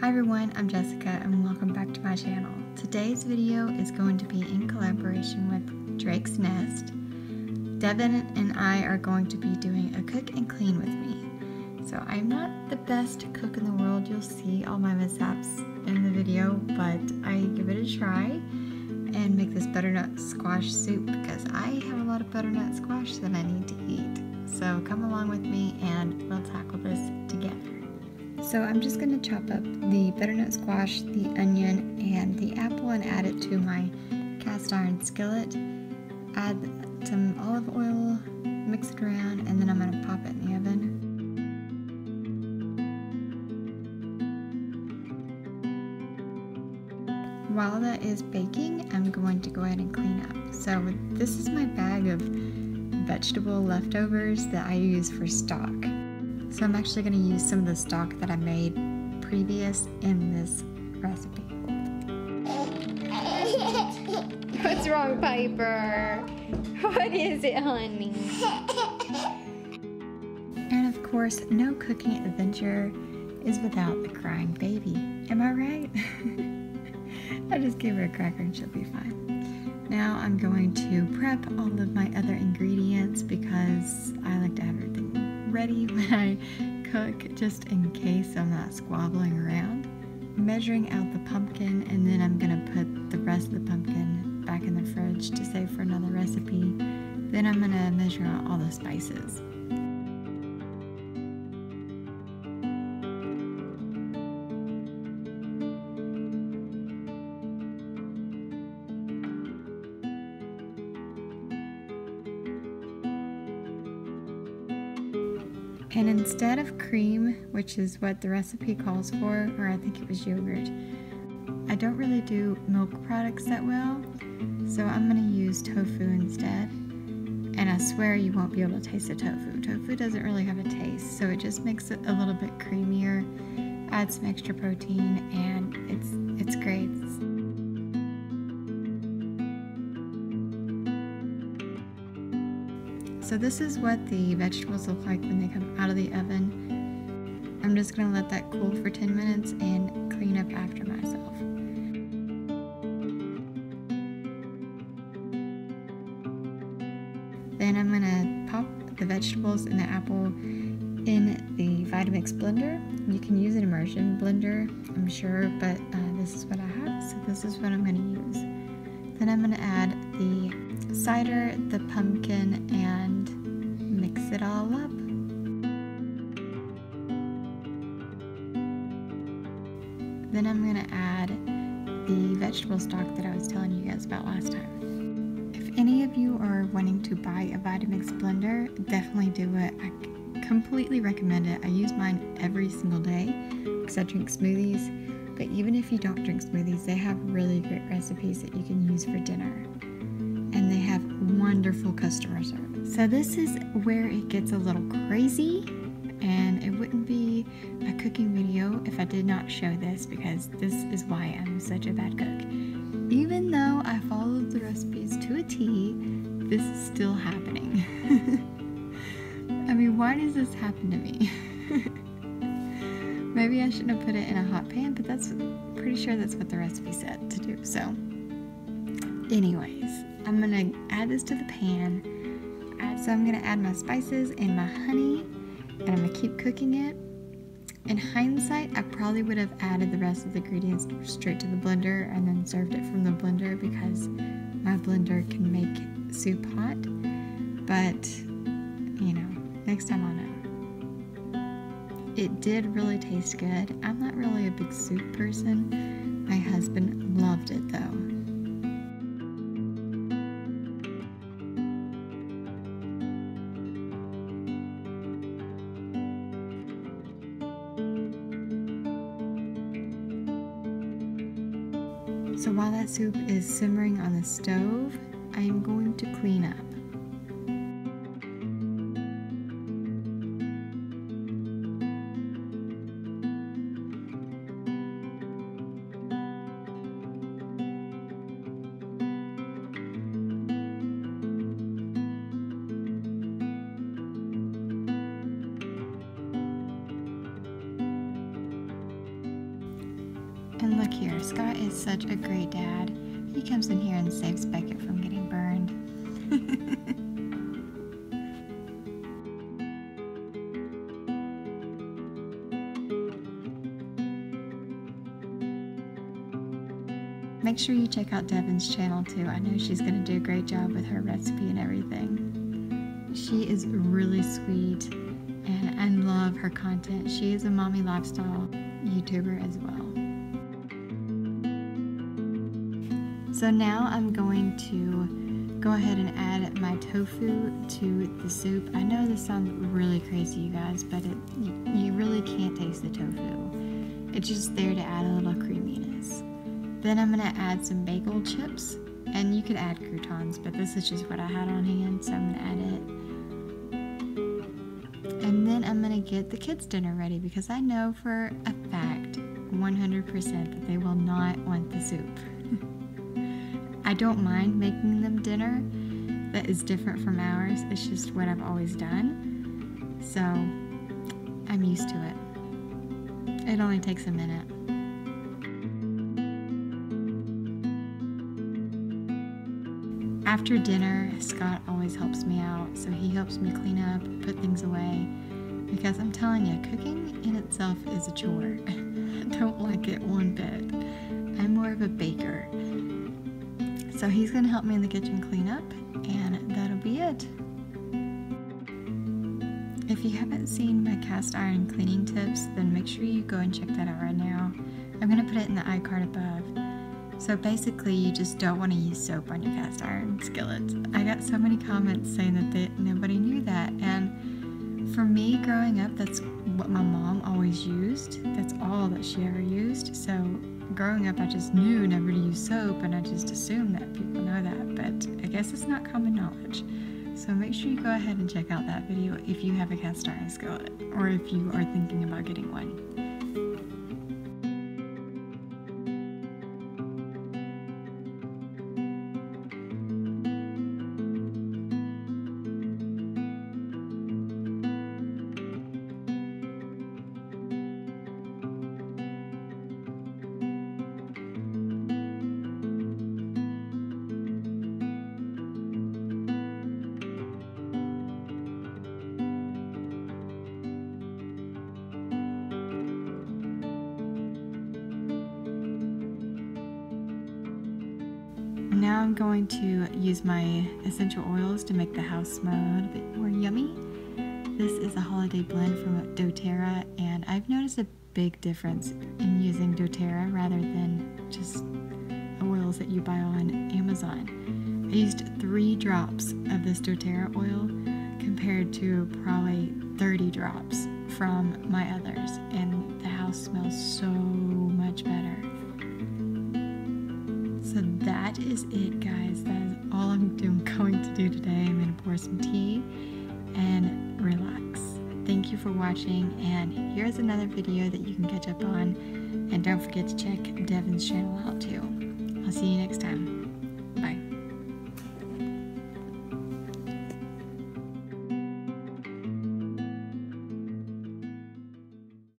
Hi everyone, I'm Jessica and welcome back to my channel. Today's video is going to be in collaboration with Drake's Nest. Devin and I are going to be doing a cook and clean with me. So I'm not the best cook in the world, you'll see all my mishaps in the video, but I give it a try and make this butternut squash soup because I have a lot of butternut squash that I need to eat. So come along with me and we'll tackle this together. So I'm just going to chop up the butternut squash, the onion, and the apple and add it to my cast iron skillet. Add some olive oil, mix it around, and then I'm going to pop it in the oven. While that is baking, I'm going to go ahead and clean up. So this is my bag of vegetable leftovers that I use for stock. So I'm actually going to use some of the stock that I made previous in this recipe. What's wrong, Piper? What is it, honey? And of course, no cooking adventure is without the crying baby. Am I right? I just gave her a cracker and she'll be fine. Now I'm going to prep all of my other ingredients because I like to have everything ready when I cook, just in case I'm not squabbling around. Measuring out the pumpkin, and then I'm gonna put the rest of the pumpkin back in the fridge to save for another recipe. Then I'm gonna measure out all the spices. And instead of cream, which is what the recipe calls for, or I think it was yogurt, I don't really do milk products that well, so I'm going to use tofu instead. And I swear you won't be able to taste the tofu. Tofu doesn't really have a taste, so it just makes it a little bit creamier, adds some extra protein, and it's great. So this is what the vegetables look like when they come out of the oven. I'm just going to let that cool for 10 minutes and clean up after myself. Then I'm going to pop the vegetables and the apple in the Vitamix blender. You can use an immersion blender, I'm sure, but this is what I have, so this is what I'm going to use. Then I'm going to add the cider, the pumpkin, and mix it all up. Then I'm going to add the vegetable stock that I was telling you guys about last time. If any of you are wanting to buy a Vitamix blender, definitely do it. I completely recommend it. I use mine every single day because I drink smoothies. But even if you don't drink smoothies, they have really great recipes that you can use for dinner. And they have wonderful customer service. So this is where it gets a little crazy, and it wouldn't be a cooking video if I did not show this, because this is why I'm such a bad cook. Even though I followed the recipes to a T, this is still happening. I mean, why does this happen to me? Maybe I shouldn't have put it in a hot pan, but that's pretty sure that's what the recipe said to do. So anyways, I'm gonna add this to the pan. So I'm gonna add my spices and my honey, and I'm gonna keep cooking it. In hindsight, I probably would have added the rest of the ingredients straight to the blender and then served it from the blender, because my blender can make soup hot. But, you know, next time I'll know. It did really taste good. I'm not really a big soup person. My husband loved it though. So while that soup is simmering on the stove, I am going to clean up. And look here, Scott is such a great dad. He comes in here and saves Beckett from getting burned. Make sure you check out Devin's channel too. I know she's going to do a great job with her recipe and everything. She is really sweet and I love her content. She is a mommy lifestyle YouTuber as well. So now I'm going to go ahead and add my tofu to the soup. I know this sounds really crazy, you guys, but you really can't taste the tofu. It's just there to add a little creaminess. Then I'm going to add some bagel chips, and you could add croutons, but this is just what I had on hand, so I'm going to add it. And then I'm going to get the kids' dinner ready because I know for a fact, 100%, that they will not want the soup. I don't mind making them dinner that is different from ours. It's just what I've always done, so I'm used to it. It only takes a minute. After dinner, Scott always helps me out, so he helps me clean up, put things away, because I'm telling you, cooking in itself is a chore. I don't like it one bit. I'm more of a baker. So he's going to help me in the kitchen clean up, and that'll be it. If you haven't seen my cast iron cleaning tips, then make sure you go and check that out right now. I'm going to put it in the iCard above. So basically, you just don't want to use soap on your cast iron skillets. I got so many comments saying that nobody knew that, and for me growing up, that's what my mom always used. That's all that she ever used. So growing up, I just knew never to use soap, and I just assumed that people know that, but I guess it's not common knowledge. So make sure you go ahead and check out that video if you have a cast iron skillet, or if you are thinking about getting one. Now I'm going to use my essential oils to make the house smell a little bit more yummy. This is a holiday blend from doTERRA, and I've noticed a big difference in using doTERRA rather than just oils that you buy on Amazon. I used 3 drops of this doTERRA oil compared to probably 30 drops from my others, and the house smells so much better. So that is it, guys. That is all I'm going to do today. I'm going to pour some tea and relax. Thank you for watching, and here's another video that you can catch up on. And don't forget to check Devin's channel out too. I'll see you next time.